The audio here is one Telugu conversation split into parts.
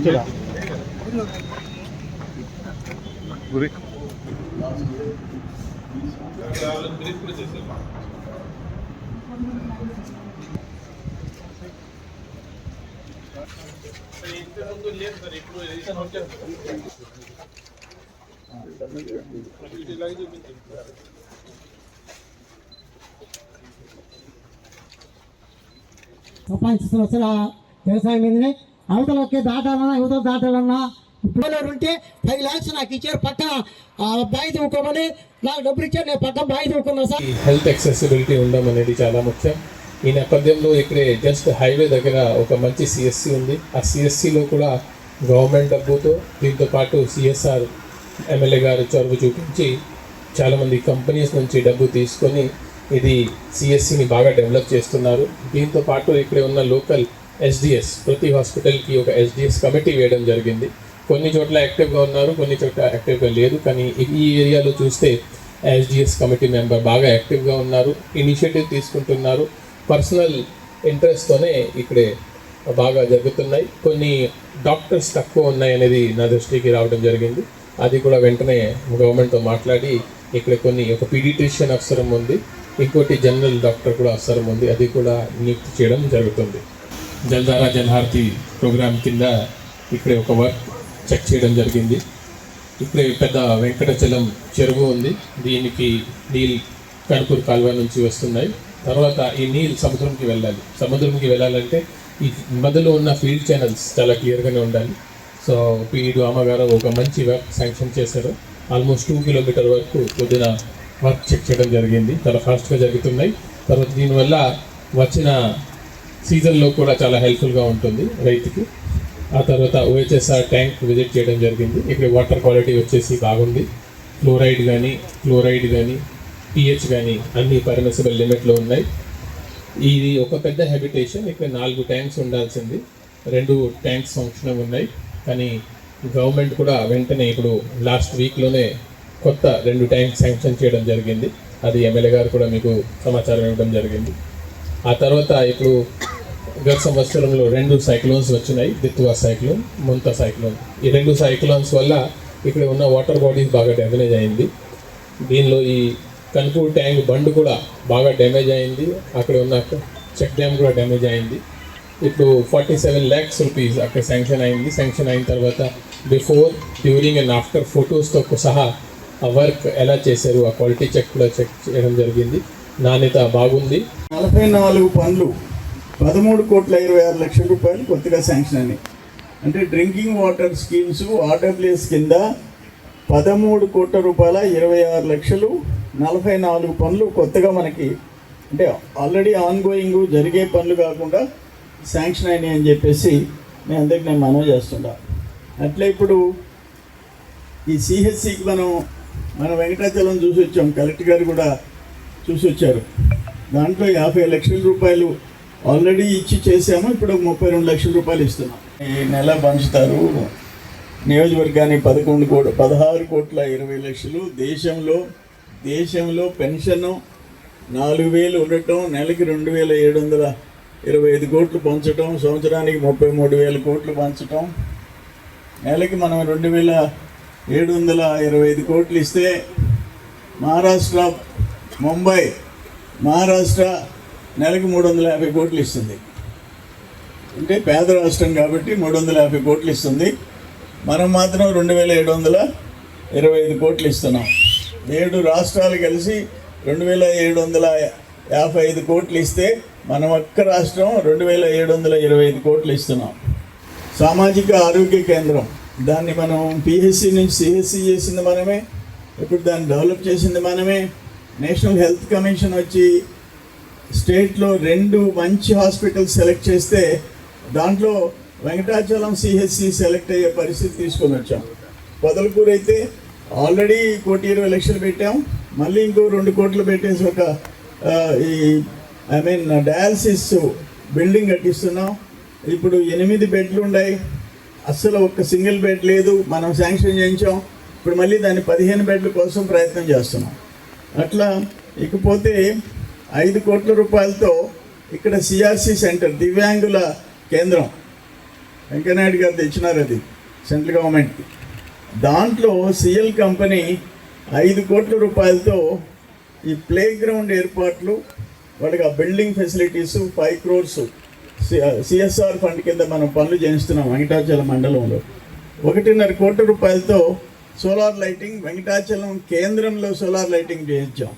चलो ప్రపంచ సంవత్సరాల వ్యవసాయం మీదనే అవతలకి దాటాలన్నా యువతలు దాటాలన్నా ఇప్పుడు ఉంటే 5 lakhs నాకు ఇచ్చారు, పక్కన బాయి తవ్వుకోమని నాకు డబ్బులు ఇచ్చారు, నేను పక్కన బాయి తవ్వుకున్నా సార్. హెల్త్ యాక్సెసిబిలిటీ ఉండడం అనేది చాలా ముఖ్యం. ఈ నేపథ్యంలో ఇక్కడే జస్ట్ హైవే దగ్గర ఒక మంచి సిఎస్సి ఉంది. ఆ సిఎస్సిలో కూడా గవర్నమెంట్ డబ్బుతో దీంతో పాటు సిఎస్ఆర్ ఎమ్మెల్యే గారు చొరవ చూపించి చాలామంది కంపెనీస్ నుంచి డబ్బు తీసుకొని ఇది సిఎస్సిని బాగా డెవలప్ చేస్తున్నారు. దీంతో పాటు ఇక్కడ ఉన్న లోకల్ ఎస్డిఎస్ ప్రతి హాస్పిటల్కి ఒక ఎస్డిఎస్ కమిటీ వేయడం జరిగింది. కొన్ని చోట్ల యాక్టివ్గా ఉన్నారు, కొన్ని చోట్ల యాక్టివ్గా లేదు. కానీ ఈ ఏరియాలో చూస్తే ఎస్డిఎస్ కమిటీ మెంబర్ బాగా యాక్టివ్గా ఉన్నారు, ఇనిషియేటివ్ తీసుకుంటున్నారు. పర్సనల్ ఇంట్రెస్ట్తోనే ఇక్కడే బాగా జరుగుతున్నాయి. కొన్ని డాక్టర్స్ తక్కువ ఉన్నాయి అనేది నా దృష్టికి రావడం జరిగింది. అది కూడా వెంటనే గవర్నమెంట్తో మాట్లాడి ఇక్కడ ఒక పీడియాట్రిషియన్ అవసరం ఉంది, ఇంకోటి జనరల్ డాక్టర్ కూడా అవసరం ఉంది, అది కూడా నియుక్తి చేయడం జరుగుతుంది. జల్ధారా జలహారతి ప్రోగ్రామ్ కింద ఇక్కడ ఒక వర్క్ చెక్ చేయడం జరిగింది. ఇక్కడే పెద్ద వెంకటచలం చెరువు ఉంది, దీనికి నీళ్ళు కనుపూరు కాలువ నుంచి వస్తున్నాయి. తర్వాత ఈ నీళ్ళు సముద్రంకి వెళ్ళాలి. సముద్రంకి వెళ్ళాలంటే ఈ మధ్యలో ఉన్న ఫీల్డ్ ఛానల్స్ చాలా క్లియర్గానే ఉండాలి. సో పీఈడి అమ్మగారు ఒక మంచి వర్క్ శాంక్షన్ చేశారు. ఆల్మోస్ట్ 2 kilometer వరకు పొద్దున వర్క్ చెక్ చేయడం జరిగింది. చాలా ఫాస్ట్గా జరుగుతున్నాయి. తర్వాత దీనివల్ల వచ్చిన సీజన్లో కూడా చాలా హెల్ప్ఫుల్గా ఉంటుంది రైతుకి. ఆ తర్వాత ఓహెచ్ఎస్ఆర్ ట్యాంక్ విజిట్ చేయడం జరిగింది. ఇక్కడ వాటర్ క్వాలిటీ వచ్చేసి బాగుంది. ఫ్లోరైడ్ కానీ పిహెచ్ కానీ అన్ని పర్మిసిబుల్ లిమిట్లో ఉన్నాయి. ఇది ఒక పెద్ద హ్యాబిటేషన్. ఇక్కడ 4 ట్యాంక్స్ ఉండాల్సింది, 2 ట్యాంక్స్ ఫంక్షన్ ఉన్నాయి. కానీ గవర్నమెంట్ కూడా వెంటనే ఇప్పుడు లాస్ట్ వీక్లోనే కొత్త 2 ట్యాంక్స్ శాంక్షన్ చేయడం జరిగింది. అది ఎమ్మెల్యే గారు కూడా మీకు సమాచారం ఇవ్వడం జరిగింది. ఆ తర్వాత ఇప్పుడు గత సంవత్సరంలో 2 సైక్లోన్స్ వచ్చినాయి, దిత్వా సైక్లోన్, ముంతా సైక్లోన్. ఈ 2 సైక్లోన్స్ వల్ల ఇక్కడ ఉన్న వాటర్ బాడీస్ బాగా డ్యామేజ్ అయింది. దీనిలో ఈ కనుపూర్ ట్యాంక్ బండ్ కూడా బాగా డ్యామేజ్ అయింది, అక్కడ ఉన్న చెక్ డ్యామ్ కూడా డ్యామేజ్ అయింది. ఇప్పుడు 47 lakhs rupees అక్కడ శాంక్షన్ అయింది. శాంక్షన్ అయిన తర్వాత బిఫోర్, డ్యూరింగ్ అండ్ ఆఫ్టర్ ఫొటోస్తో సహా ఆ వర్క్ ఎలా చేశారు, ఆ క్వాలిటీ చెక్ కూడా చెక్ చేయడం జరిగింది. నాణ్యత బాగుంది. 44 పనులు 13,26,00,000 రూపాయలు కొత్తగా శాంక్షన్ అయినాయి. అంటే డ్రింకింగ్ వాటర్ స్కీమ్స్ ఆర్డబ్ల్యూఎస్ కింద 13,26,00,000 44 పనులు కొత్తగా మనకి, అంటే ఆల్రెడీ ఆన్గోయింగ్ జరిగే పనులు కాకుండా శాంక్షన్ అయినాయి అని చెప్పేసి నేను మనవి చేస్తున్నా. అట్లా ఇప్పుడు ఈ సిహెచ్సికి మనం వెంకటాచలం చూసి వచ్చాం, కలెక్టర్ గారు కూడా చూసి వచ్చారు. దాంట్లో 50 లక్షల రూపాయలు ఆల్రెడీ ఇచ్చి చేసాము. ఇప్పుడు 32 లక్షల రూపాయలు ఇస్తున్నాం. ఈ నెల పంచుతారు. నియోజకవర్గానికి 16,20,00,000. దేశంలో పెన్షన్ 4,000 ఉండటం, నెలకి 2,725 కోట్లు పంచటం, సంవత్సరానికి 33,000 కోట్లు పంచటం, నెలకి మనం 2,725 కోట్లు ఇస్తే మహారాష్ట్ర నెలకి 350 కోట్లు ఇస్తుంది. అంటే పేద రాష్ట్రం కాబట్టి 350 కోట్లు ఇస్తుంది. మనం మాత్రం 2,725 కోట్లు ఇస్తున్నాం. 7 రాష్ట్రాలు కలిసి 2,755 కోట్లు ఇస్తే మనం ఒక్క రాష్ట్రం 2,725 కోట్లు ఇస్తున్నాం. సామాజిక ఆరోగ్య కేంద్రం, దాన్ని మనం పిహెచ్సి నుంచి సిహెచ్సి చేసింది మనమే, ఇప్పుడు దాన్ని డెవలప్ చేసింది మనమే. నేషనల్ హెల్త్ కమిషన్ వచ్చి స్టేట్లో 2 మంచి హాస్పిటల్స్ సెలెక్ట్ చేస్తే దాంట్లో వెంకటాచలం సిహెచ్సి సెలెక్ట్ అయ్యే పరిస్థితి తీసుకొని వచ్చాం. పొదలకూరు అయితే ఆల్రెడీ 1,20,00,000 పెట్టాం, మళ్ళీ ఇంకో 2 కోట్లు పెట్టేసి ఒక డయాలసిస్ బిల్డింగ్ కట్టిస్తున్నాం. ఇప్పుడు 8 బెడ్లు ఉన్నాయి, అస్సలు ఒక్క సింగిల్ బెడ్ లేదు. మనం శాంక్షన్ చేయించాం. ఇప్పుడు మళ్ళీ దాన్ని 15 బెడ్ల కోసం ప్రయత్నం చేస్తున్నాం. అట్లా ఇకపోతే 5 కోట్ల రూపాయలతో ఇక్కడ సిఆర్సి సెంటర్ దివ్యాంగుల కేంద్రం వెంకయ్యనాయుడు గారు తెచ్చినారు, అది సెంట్రల్ గవర్నమెంట్కి. దాంట్లో సిఎల్ కంపెనీ 5 కోట్ల రూపాయలతో ఈ ప్లే గ్రౌండ్ ఏర్పాట్లు, వాళ్ళకి ఆ building facilities 5 crores CSR fund కింద మనం పనులు చేయిస్తున్నాం వెంకటాచలం మండలంలో. 1.5 కోట్ల రూపాయలతో సోలార్ లైటింగ్, వెంకటాచలం కేంద్రంలో సోలార్ లైటింగ్ చేయించాం.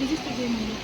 రిజిస్టర్ చేయమని